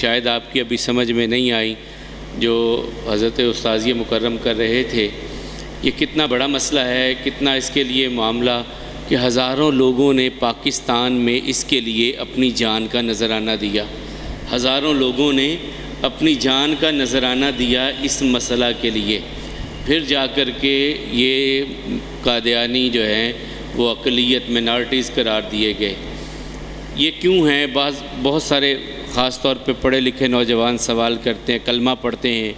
شاید آپ کی ابھی سمجھ میں نہیں آئی، جو حضرت استاذیہ مکرم کر رہے تھے، یہ کتنا بڑا مسئلہ ہے، کتنا اس کے لیے معاملہ کہ ہزاروں لوگوں نے پاکستان میں اس کے لیے اپنی جان کا نذرانہ دیا، ہزاروں لوگوں نے اپنی جان کا نذرانہ دیا اس مسئلہ کے لیے، پھر جا کر کے یہ قادیانی جو ہیں وہ اقلیت مینارٹیز قرار دیے گئے۔ یہ کیوں ہیں؟ بہت سارے خاص طور پہ پڑھے لکھے نوجوان سوال کرتے ہیں، کلمہ پڑھتے ہیں،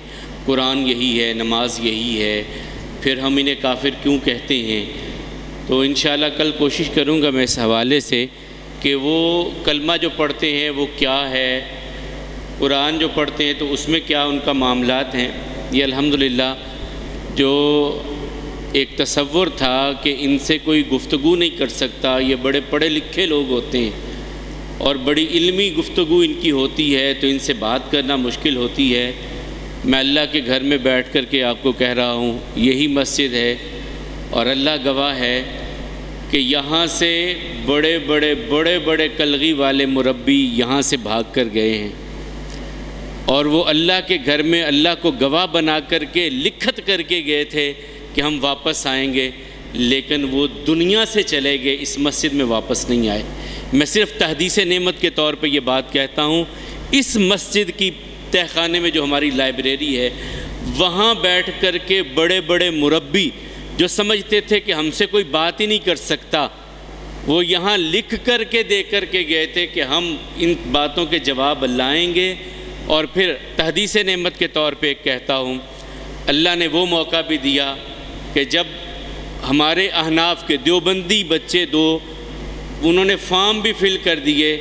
قرآن یہی ہے، نماز یہی ہے، پھر ہم انہیں کافر کیوں کہتے ہیں؟ تو انشاءاللہ کل کوشش کروں گا میں اس حوالے سے کہ وہ کلمہ جو پڑھتے ہیں وہ کیا ہے، قرآن جو پڑھتے ہیں تو اس میں کیا ان کا معاملات ہیں۔ یہ الحمدللہ جو ایک تصور تھا کہ ان سے کوئی گفتگو نہیں کر سکتا، یہ بڑے پڑھے لکھے لوگ ہوتے ہیں اور بڑی علمی گفتگو ان کی ہوتی ہے تو ان سے بات کرنا مشکل ہوتی ہے۔ میں اللہ کے گھر میں بیٹھ کر کے آپ کو کہہ رہا ہوں، یہی مسجد ہے اور اللہ گواہ ہے کہ یہاں سے بڑے بڑے کلغی والے مربی یہاں سے بھاگ کر گئے ہیں، اور وہ اللہ کے گھر میں اللہ کو گواہ بنا کر کے لکھت کر کے گئے تھے کہ ہم واپس آئیں گے، لیکن وہ دنیا سے چلے گئے، اس مسجد میں واپس نہیں آئے۔ میں صرف تحدیث نعمت کے طور پہ یہ بات کہتا ہوں، اس مسجد کی تہ خانے میں جو ہماری لائبریری ہے، وہاں بیٹھ کر کے بڑے مربی جو سمجھتے تھے کہ ہم سے کوئی بات ہی نہیں کر سکتا، وہ یہاں لکھ کر کے دے کر کے گئے تھے کہ ہم ان باتوں کے جواب لائیں گے۔ اور پھر تحدیث نعمت کے طور پہ ایک کہتا ہوں، اللہ نے وہ موقع بھی دیا کہ جب ہمارے احناف کے دیوبندی بچے دو، انہوں نے فارم بھی فل کر دیے،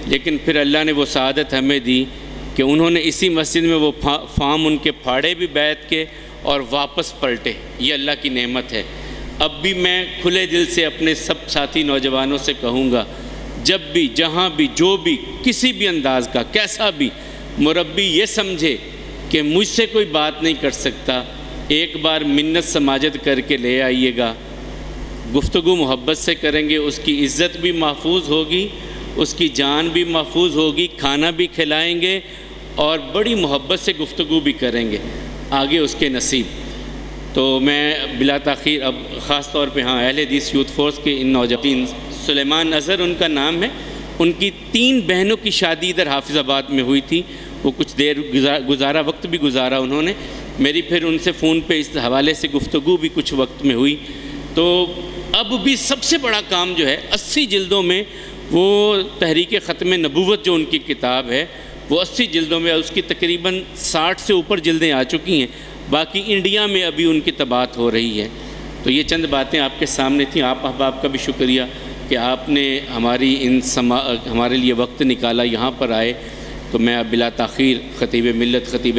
لیکن پھر اللہ نے وہ سعادت ہمیں دی کہ انہوں نے اسی مسجد میں وہ فارم ان کے پھاڑے بھی بیعت کے اور واپس پلٹے۔ یہ اللہ کی نعمت ہے۔ اب بھی میں کھلے دل سے اپنے سب ساتھی نوجوانوں سے کہوں گا، جب بھی جہاں بھی جو بھی کسی بھی انداز کا کیسا بھی مربی یہ سمجھے کہ مجھ سے کوئی بات نہیں کر سکتا، ایک بار منت سماجت کر کے لے آئیے گا، گفتگو محبت سے کریں گے، اس کی عزت بھی محفوظ ہوگی، اس کی جان بھی محفوظ ہوگی، کھانا بھی کھلائیں گے اور بڑی محبت سے گفتگو بھی کریں گے، آگے اس کے نصیب۔ تو میں بلا تاخیر اب خاص طور پہ اہل حدیث یوتھ فورس کے ان نوجوان، سلیمان اظہر ان کا نام ہے، ان کی 3 بہنوں کی شادی ادھر حافظ آباد میں ہوئی تھی، وہ کچھ دیر وقت بھی گزارا انہوں نے، میری پھر ان سے فون پہ اس حوالے سے گفتگو بھی کچھ وقت میں ہوئی۔ تو اب بھی سب سے بڑا کام جو ہے 80 جلدوں میں وہ تحریک ختم نبوت جو ان کی کتاب ہے، وہ 80 جلدوں میں، اس کی تقریباً 60 سے اوپر جلدیں آ چکی ہیں، باقی انڈیا میں ابھی ان کی طباعت ہو رہی ہے۔ تو یہ چند باتیں آپ کے سامنے تھیں۔ آپ احباب کا بھی شکریہ کہ آپ نے ہمارے لیے وقت نکالا، یہاں پر آئے۔ تو میں اب بلا تاخیر خطیب ملت خطیب